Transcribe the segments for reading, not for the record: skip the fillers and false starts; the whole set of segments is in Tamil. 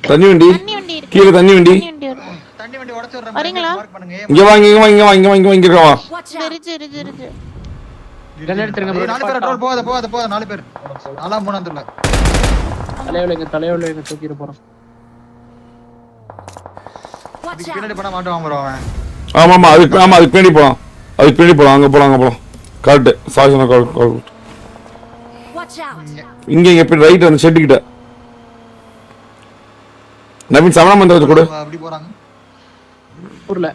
தண்ணி வண்டி கீழே தண்ணி வண்டி உடைச்சு விடுறேன். வரீங்களா? மார்க் பண்ணுங்க. இங்க வா இங்க வா இங்க வா இங்க வா இங்க வா இங்க வா இருக்கு. கன் எடுத்துருங்க bro. 4 பேர் ரோல் போகாத 4 பேர். நாலா மூணாம் தெருல. தலையோல எங்க தூக்கிட்டு போறோம். இதுக்கு பின்னாடி போனா மாட்டுவான் bro அவன். ஆமா அதுக்கு பின்னாடி போலாம். அங்க போலாம். கரெக்ட். சாய்சன கால். இங்க போய் ரைட் அந்த ஷெட் கிட்ட. நவீன் சவனா மந்திரத்தை கொடு. அப்படி போறாங்க. ஊர்ல.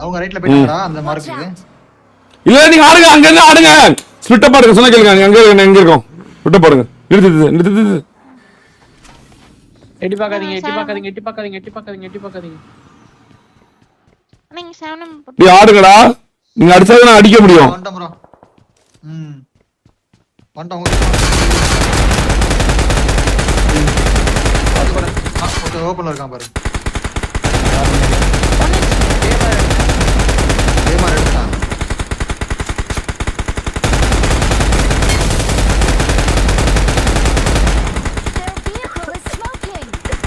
அவங்க ரைட்ல போயிட்டாங்கடா அந்த மார்க்குக்கு. இல்ல நீங்க ஆடுங்க அங்க இருந்து ஆடுங்க. ஸ்பிட் அப் ஆடுங்க சொன்னா கேளுங்க. எங்க இருக்கோம். ஸ்பிட் அப் ஆடுங்க. நிறுத்து. எட்டி பாக்காதீங்க. நீங்க சாவனம் நீ ஆடுங்கடா. நீங்க அடிச்சாதான் நான் அடிக்க முடியும். வந்துட்டோம் bro. வந்துட்டோம். அது பாரு. ஓபன்ல இருக்கான் பாரு. ஏமார் எடுத்தான்.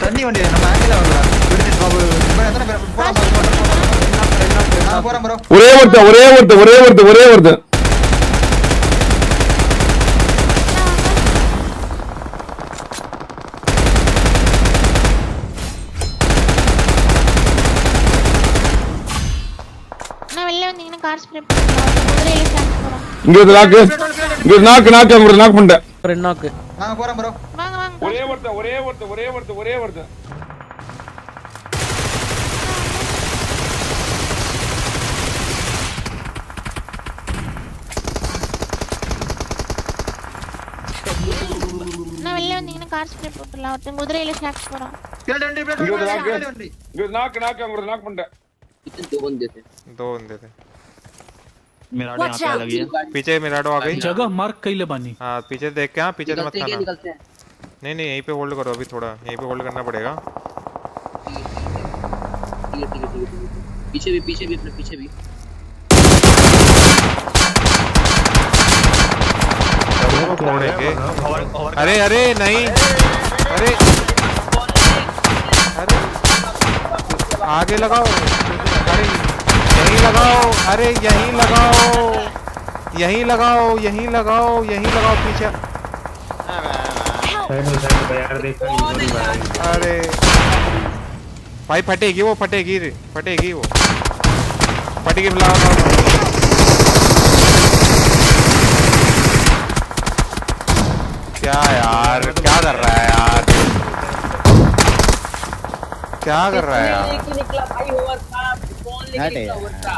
தண்ணி வண்டி நம்ம ஆங்கில வரல. விடுதி பாபு. எத்தனை பேர் போலாம் நான் போறேன் bro. ஒரே ஒருத்தன். நான் வெளிய வந்தீங்கன்னா கார் ஸ்ப்ரே பண்ணுங்க. குதிரையில சாப்பிட்டு போறோம். இங்க ஒரு நாக்கு ஒரு நாக்கு பண்ணிட்டேன். ரெண்டு நாக்கு. நான் போறேன் bro. வாங்க. ஒரே ஒருத்தன். நான் வெளிய வந்தீங்கன்னா கார் ஸ்ப்ரே போட்டுலாம். ஒருத்தன் குதிரையில சாப்பிட்டு போறான். பின்னாடி வண்டி. இங்க ஒரு நாக்கு ஒரு நாக்கு பண்ணிட்டேன். दो बंदे थे मेराडो यहाँ पे आ लगी है। पीछे मेराडो आ गई जगह मार्क कई ले बानी। हाँ पीछे देख के पीछे से मत खाना। नहीं यहीं पे होल्ड करो अभी थोड़ा यहीं पे होल्ड करना पड़ेगा। पीछे भी अपने पीछे भी छोड़ेंगे। अरे नहीं अरे आगे लगाओ। अरे यहीं लगाओ पीछे। अरे भाई फटेगी वो फटेगी बुलाओ। क्या यार क्या कर रहा है यार निकला भाई ओवर था कौन लेके निकला ओवर था।